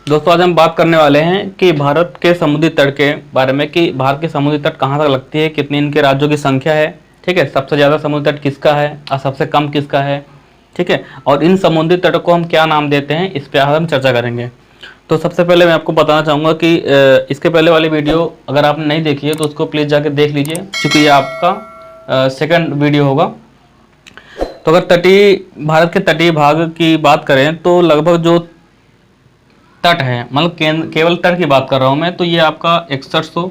दोस्तों आज हम बात करने वाले हैं कि भारत के समुद्री तट के बारे में, कि भारत के समुद्री तट कहाँ तक लगती है, कितनी इनके राज्यों की संख्या है, ठीक है, सबसे ज़्यादा समुद्री तट किसका है और सबसे कम किसका है, ठीक है, और इन समुद्री तटों को हम क्या नाम देते हैं, इस पर आज हम चर्चा करेंगे। तो सबसे पहले मैं आपको बताना चाहूँगा कि इसके पहले वाली वीडियो अगर आपने नहीं देखी है तो उसको प्लीज़ जाके देख लीजिए, क्योंकि ये आपका सेकंड वीडियो होगा। तो अगर भारत के तटीय भाग की बात करें तो लगभग जो तट है, मतलब केवल तट की बात कर रहा हूँ मैं, तो ये आपका 6100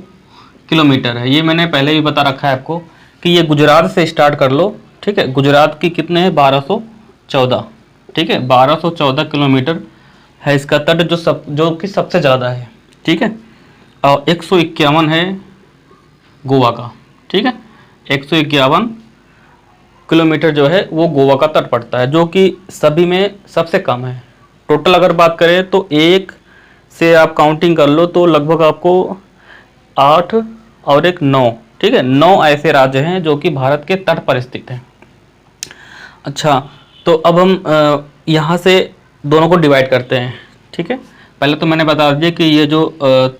किलोमीटर है। ये मैंने पहले भी बता रखा है आपको कि ये गुजरात से स्टार्ट कर लो, ठीक है। गुजरात की कितने हैं, 1214, ठीक है, 1214 किलोमीटर है इसका तट, जो कि सबसे ज़्यादा है, ठीक है। और 151 है गोवा का, ठीक है, 151 किलोमीटर जो है वो गोवा का तट पड़ता है, जो कि सभी में सबसे कम है। टोटल अगर बात करें तो एक से आप काउंटिंग कर लो तो लगभग आपको 8 और एक 9, ठीक है, 9 ऐसे राज्य हैं जो कि भारत के तट पर स्थित हैं। अच्छा, तो अब हम यहाँ से दोनों को डिवाइड करते हैं, ठीक है। पहले तो मैंने बता दिया कि ये जो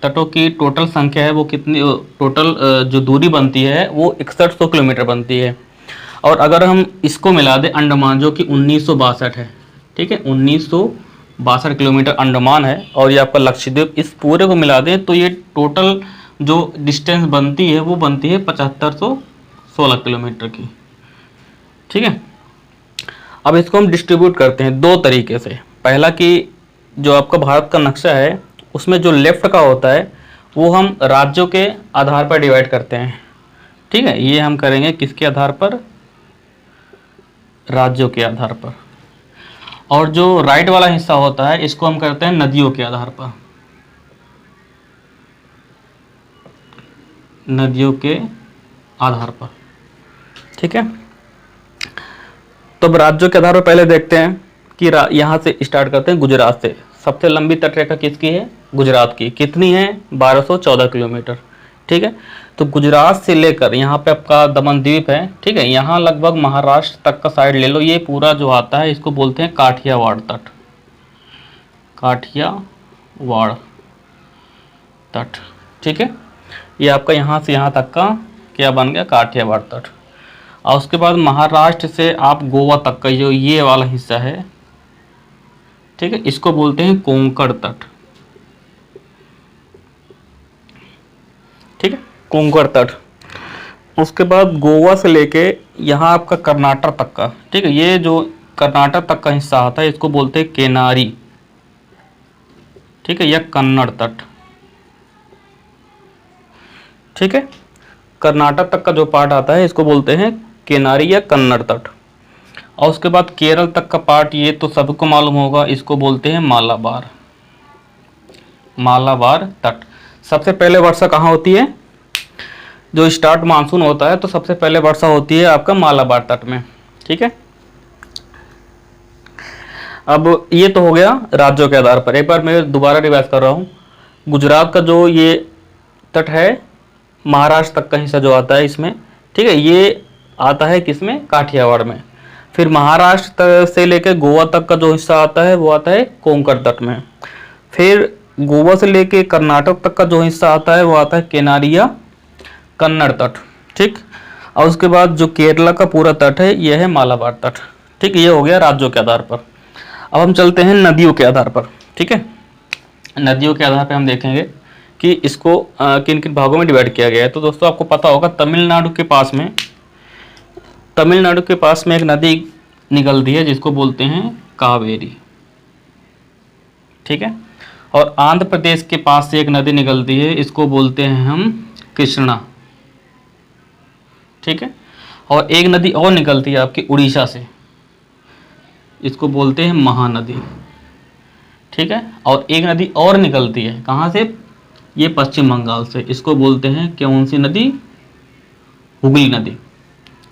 तटों की टोटल संख्या है वो कितनी, टोटल जो दूरी बनती है वो 6100 किलोमीटर बनती है। और अगर हम इसको मिला दें अंडमान, जो कि 1962 है, ठीक है, 1962 किलोमीटर अंडमान है, और ये आपका लक्षद्वीप, इस पूरे को मिला दें तो ये टोटल जो डिस्टेंस बनती है वो बनती है 7516 किलोमीटर की, ठीक है। अब इसको हम डिस्ट्रीब्यूट करते हैं दो तरीके से। पहला कि जो आपका भारत का नक्शा है उसमें जो लेफ्ट का होता है वो हम राज्यों के आधार पर डिवाइड करते हैं, ठीक है। ये हम करेंगे किसके आधार पर, राज्यों के आधार पर। और जो राइट वाला हिस्सा होता है इसको हम करते हैं नदियों के आधार पर, नदियों के आधार पर, ठीक है। तो अब राज्यों के आधार पर पहले देखते हैं कि यहाँ से स्टार्ट करते हैं गुजरात से। सबसे लंबी तटरेखा किसकी है, गुजरात की। कितनी है, 1214 किलोमीटर, ठीक है। तो गुजरात से लेकर यहाँ पे आपका दमन द्वीप है, ठीक है, यहाँ लगभग महाराष्ट्र तक का साइड ले लो, ये पूरा जो आता है इसको बोलते हैं काठियावाड़ तट, काठियावाड़ तट, ठीक है। ये आपका यहाँ से यहाँ तक का क्या बन गया, काठियावाड़ तट। और उसके बाद महाराष्ट्र से आप गोवा तक का जो ये वाला हिस्सा है, ठीक है, इसको बोलते हैं कोंकण तट, ठीक है, कोंकण तट। उसके बाद गोवा से लेके यहाँ आपका कर्नाटक तक का, ठीक है, ये जो कर्नाटक तक का हिस्सा आता है इसको बोलते हैं केनारी, ठीक है, या कन्नड़ तट, ठीक है। कर्नाटक तक का जो पार्ट आता है इसको बोलते हैं केनारी या कन्नड़ तट। और उसके बाद केरल तक का पार्ट, ये तो सबको मालूम होगा, इसको बोलते हैं मालाबार, मालाबार तट। सबसे पहले वर्षा कहाँ होती है, जो स्टार्ट मानसून होता है तो सबसे पहले वर्षा होती है आपका मालाबार तट में, ठीक है। अब ये तो हो गया राज्यों के आधार पर। एक बार मैं दोबारा रिवाइज कर रहा हूँ। गुजरात का जो ये तट है, महाराष्ट्र तक का हिस्सा जो आता है इसमें, ठीक है, ये आता है किसमें, काठियावाड़ में। फिर महाराष्ट्र से लेकर गोवा तक का जो हिस्सा आता है वो आता है कोंकण तट में। फिर गोवा से लेकर कर्नाटक तक का जो हिस्सा आता है वो आता है केनारी या कन्नड़ तट, ठीक। और उसके बाद जो केरला का पूरा तट है ये है मालाबार तट, ठीक। ये हो गया राज्यों के आधार पर। अब हम चलते हैं नदियों के आधार पर, ठीक है। नदियों के आधार पर हम देखेंगे कि इसको किन किन भागों में डिवाइड किया गया है। तो दोस्तों आपको पता होगा तमिलनाडु के पास में एक नदी निकलती है जिसको बोलते हैं कावेरी, ठीक है। और आंध्र प्रदेश के पास से एक नदी निकलती है, इसको बोलते हैं हम कृष्णा, ठीक है। और एक नदी और निकलती है आपकी उड़ीसा से, इसको बोलते हैं महानदी, ठीक है। और एक नदी और निकलती है कहाँ से, ये पश्चिम बंगाल से, इसको बोलते हैं कौन सी नदी, हुगली नदी,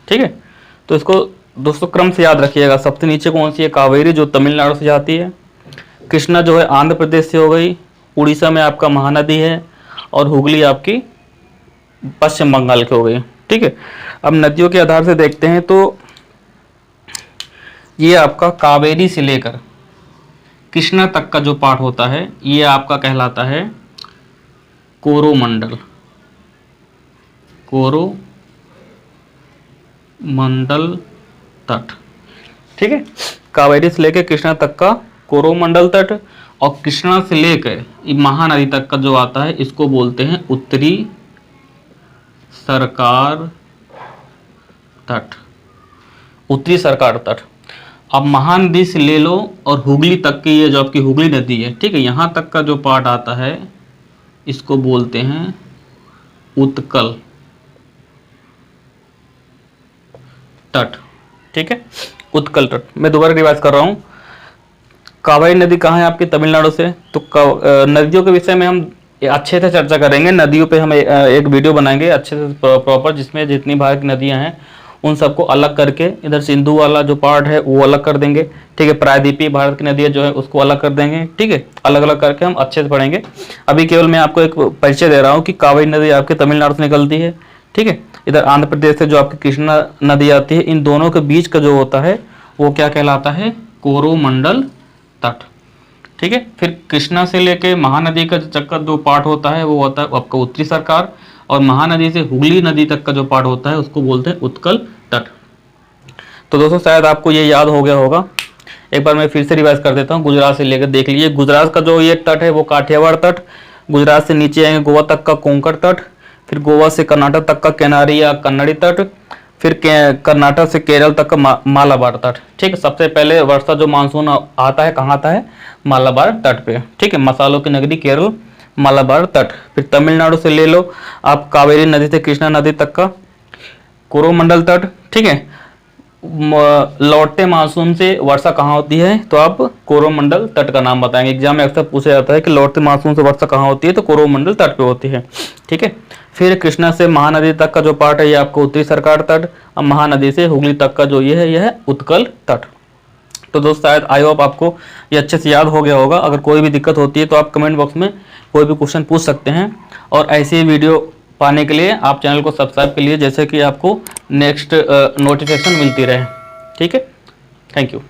ठीक है। तो इसको दोस्तों क्रम से याद रखिएगा। सबसे नीचे कौन सी है, कावेरी जो तमिलनाडु से जाती है, कृष्णा जो है आंध्र प्रदेश से हो गई, उड़ीसा में आपका महानदी है, और हुगली आपकी पश्चिम बंगाल की हो गई, ठीक है। अब नदियों के आधार से देखते हैं तो ये आपका कावेरी से लेकर कृष्णा तक का जो पार्ट होता है ये आपका कहलाता है कोरोमंडल। कोरोमंडल तट, ठीक है। कावेरी से लेकर कृष्णा तक का कोरोमंडल तट, और कृष्णा से लेकर महानदी तक का जो आता है इसको बोलते हैं उत्तरी सरकार तट। उत्तरी सरकार तट। अब महानदी से ले लो और हुगली तक की, ये जो आपकी हुगली नदी है, ठीक है, यहाँ तक का जो पार्ट आता है इसको बोलते हैं उत्कल तट, ठीक है, उत्कल तट। मैं दोबारा रिवाइज कर रहा हूँ। कावेरी नदी कहाँ है आपकी? तमिलनाडु से। तो नदियों के विषय में हम अच्छे से चर्चा करेंगे। नदियों पे हम एक वीडियो बनाएंगे अच्छे से प्रॉपर, जिसमें जितनी भारत की नदियाँ हैं उन सबको अलग करके, इधर सिंधु वाला जो पार्ट है वो अलग कर देंगे, ठीक है। प्रायद्वीपीय भारत की नदियाँ जो है उसको अलग कर देंगे, ठीक है। अलग अलग करके हम अच्छे से पढ़ेंगे। अभी केवल मैं आपको एक परिचय दे रहा हूँ कि कावेरी नदी आपके तमिलनाडु से निकलती है, ठीक है। इधर आंध्र प्रदेश से जो आपकी कृष्णा नदी आती है, इन दोनों के बीच का जो होता है वो क्या कहलाता है? कोरोमंडल तट, ठीक है। फिर कृष्णा से लेके महानदी का चक्कर जो पार्ट होता है वो होता है आपका उत्तरी सरकार, और महानदी से हुगली नदी तक का जो पार्ट होता है उसको बोलते हैं उत्कल तट। तो दोस्तों शायद आपको ये याद हो गया होगा। एक बार मैं फिर से रिवाइज कर देता हूँ। गुजरात से लेकर देख लीजिए, गुजरात का जो ये तट है वो काठियावाड़ तट, गुजरात से नीचे आएंगे गोवा तक का कोंकण तट, फिर गोवा से कर्नाटक तक का केनारी या कन्नड़ी तट, फिर कर्नाटक से केरल तक का मालाबार तट, ठीक है। सबसे पहले वर्षा जो मानसून आता है कहाँ आता है? मालाबार तट पे, ठीक है। मसालों की नगरी केरल, मालाबार तट। फिर तमिलनाडु से ले लो आप कावेरी नदी से कृष्णा नदी तक का कोरोमंडल तट, ठीक है। लौटते मानसून से वर्षा कहाँ होती है? तो आप कोरोमंडल तट का नाम बताएंगे। एग्जाम में अक्सर पूछा जाता है कि लौटते मानसून से वर्षा कहाँ होती है? तो कोरोमंडल तट पे होती है, ठीक है। फिर कृष्णा से महानदी तक का जो पार्ट है ये आपको उत्तरी सरकार तट, और महानदी से हुगली तक का जो ये है यह है उत्कल तट। तो दोस्त शायद आई होप आपको ये अच्छे से याद हो गया होगा। अगर कोई भी दिक्कत होती है तो आप कमेंट बॉक्स में कोई भी क्वेश्चन पूछ सकते हैं, और ऐसे ही वीडियो पाने के लिए आप चैनल को सब्सक्राइब कर लिए, जैसे कि आपको नेक्स्ट नोटिफिकेशन मिलती रहे, ठीक है। Thank you.